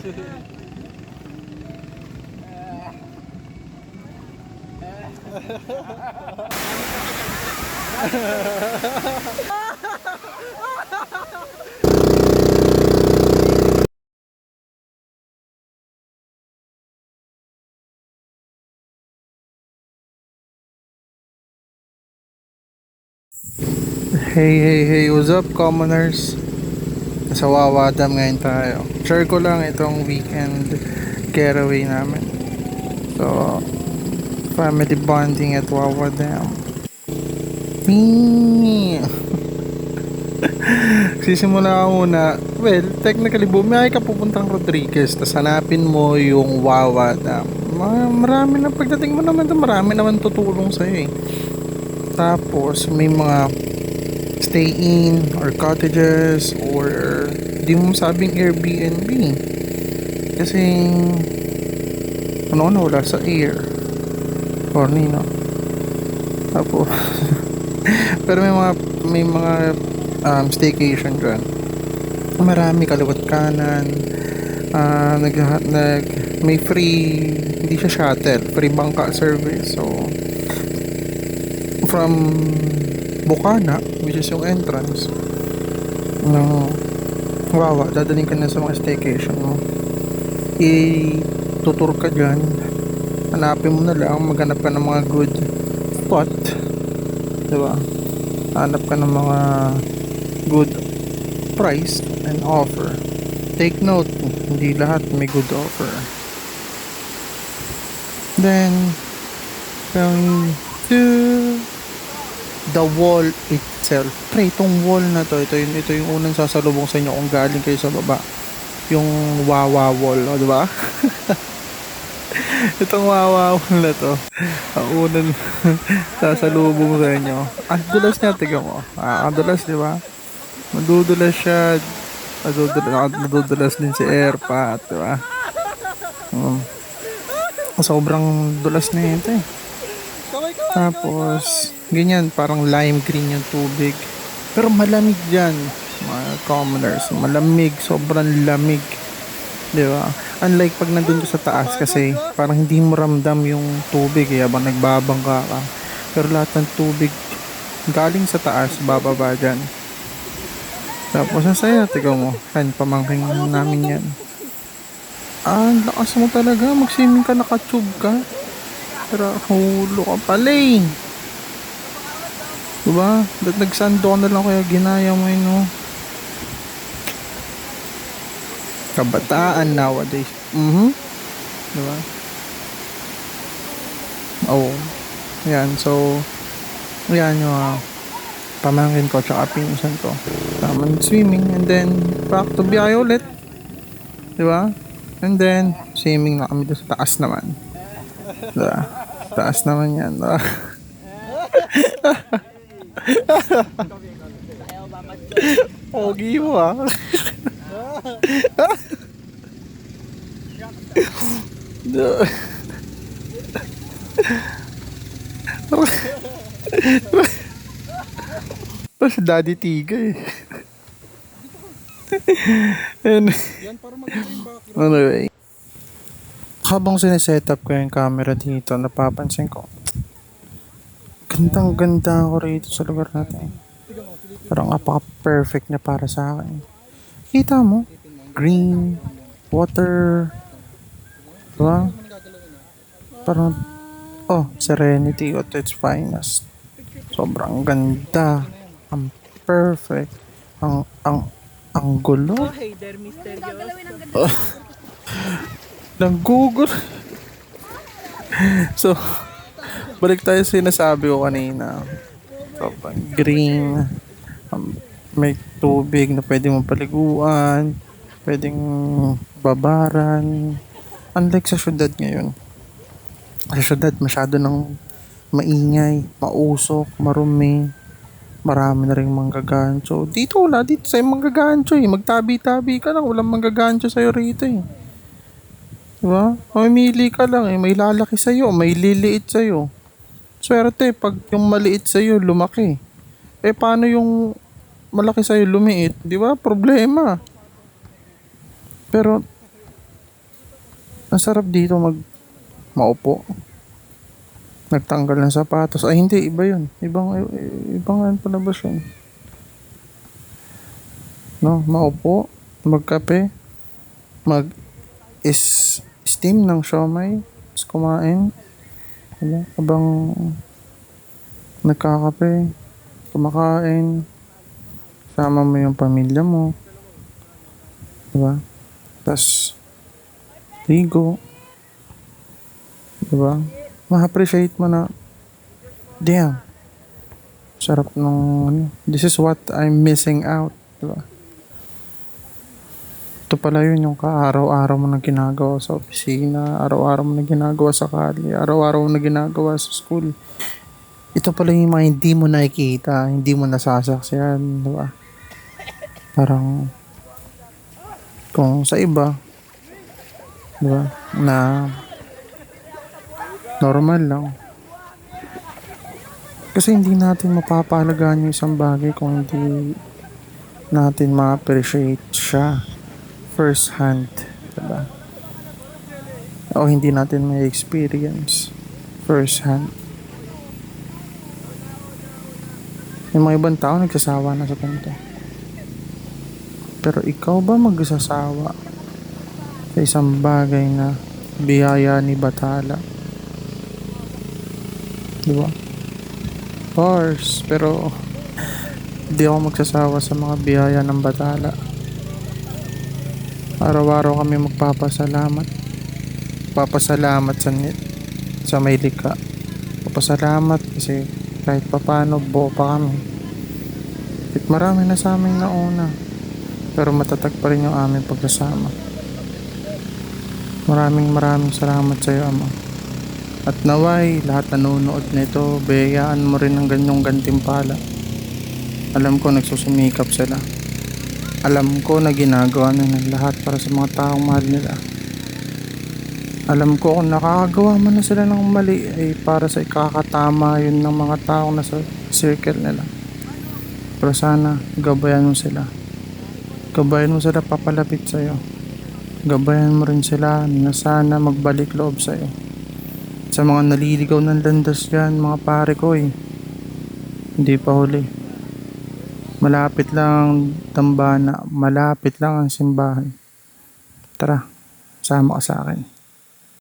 Hey, what's up, commoners? Nasa Wawa Dam ngayon tayo. Share ko lang itong weekend getaway namin. So, family bonding at Wawa Dam. Sisimula ko muna. Well, technically, bumiyay ka pupuntang Rodriguez, tas hanapin mo yung Wawa Dam. Marami na, pagdating mo naman, marami naman tutulong sa'yo eh. Tapos, may mga stay in or cottages or di mo sabing Airbnb kasi ano wala sa air or nino. Tapos pero may mga staycation dyan, marami kaliwat kanan. May free, hindi siya shuttle, free bangka service. So from Bukana, which is yung entrance ng Wawa, dadaling ka na sa mga staycation mo. Tutur ka dyan, hanapin mo na lang, maghanap ka ng mga good spot, diba? Hanap ka ng mga good price and offer. Take note, hindi lahat may good offer. Then going to the wall itself. Pre, itong wall na to, ito yung unang sasalubong sa inyo kung galing kayo sa baba. Yung Wawa wall, o diba? Itong Wawa wall na to, ang unang sasalubong sa inyo. Ang dulas niya, tignan mo. Ang dulas, diba? Madudulas siya. Madudulas din si Airpat, diba? Sobrang dulas na ito eh. Tapos ganyan, parang lime green yung tubig, pero malamig dyan, mga commoners. Malamig, sobrang lamig, di ba? Unlike pag nandun ka sa taas, kasi parang hindi mo ramdam yung tubig habang nagbabangka ka, pero lahat ng tubig galing sa taas bababa dyan. Tapos ang saya, tigaw mo, pamangking namin yan. Ang lakas mo talaga, mag-swimming ka, nakatube ka, pero hulo ka pala eh. Diba? Nagsando ka na lang, kaya ginaya mo yun, no? Kabataan nowadays. Diba? Oh. Yan, so yan yung pamangkin ko tsaka pinsan ko. Tama swimming, and then back to biyahe ulit. Diba? And then swimming na kami doon sa taas naman. Diba? Taas naman yan, diba? Pogi mo ah. Ito si Daddy Tiga eh. Anyway, habang sineset up ko yung camera dito, napapansin ko gandang ganda ako rito sa lugar natin. Parang napaka-perfect na para sa akin. Kita mo? Green, water, diba? Parang, serenity at its finest. Sobrang ganda. Ang perfect. Ang gulo. Nag-google. So, balik tayo sa sinasabi ko kanina. Sobrang green. May tubig na pwede mong paliguan, pwedeng babaran. Unlike sa syudad ngayon. Sa syudad masyado ng maingay, mausok, marumi. Marami na rin manggagancho. Dito wala, dito sa'yo manggagancho eh. Magtabi-tabi ka lang, walang manggagancho sa'yo rito eh. Diba? Mamimili ka lang eh. May lalaki sa'yo, may liliit sa'yo. Swerte pag yung maliit sa'yo lumaki. Paano yung malaki sa'yo lumiit? Di ba? Problema. Pero Ang sarap dito maupo. Nagtanggal ng sapatos. Ay hindi, iba yun. Ibang ano palabas yun. No, maupo, magkape, mag steam ng siomay, tapos kumain. Diba? Habang nagkakape, kumakain, sama mo yung pamilya mo. Diba? Tapos, ligo. Diba? Ma-appreciate mo na, damn, sarap nung, ano, this is what I'm missing out. Diba? Ito pala yun yung araw-araw mo na ginagawa sa opisina, araw-araw mo na ginagawa sa kali, araw-araw mo na ginagawa sa school. Ito pala yung mga hindi mo nakikita, hindi mo nasasaksiyan, di ba? Parang, kung sa iba, di ba, na normal lang. Kasi hindi natin mapapahalagaan yung isang bagay kung hindi natin ma-appreciate siya first hand, di ba? O hindi natin may experience first hand. Yung mga ibang tao nagsasawa na sa ganito. Pero ikaw ba magsasawa sa isang bagay na biyaya ni Bathala? Di ba? Of course, pero di ako magsasawa sa mga biyaya ng Bathala. Araw-araw kami magpapasalamat. Papasalamat sa may likha. Papasalamat kasi kahit papano buo pa kami. Kahit marami na sa amin nauna, pero matatag pa rin yung aming pagsasama. Maraming salamat sa iyo, Ama. At naway, lahat nanonood nito, biyayaan mo rin ng ganyong gantimpala. Alam ko nagsusumikap sila. Alam ko na ginagawa na ng lahat para sa mga taong mahal nila. Alam ko kung nakakagawa man na sila ng mali ay para sa ikakatama yun ng mga taong nasa circle nila. Pero sana gabayan mo sila. Gabayan mo sila papalapit sa'yo. Gabayan mo rin sila na sana magbalik loob sa'yo. Sa mga naliligaw ng landas dyan, mga pare ko hindi pa huli. Malapit lang ang dambana, malapit lang ang simbahan. Tara, sama ka sa akin.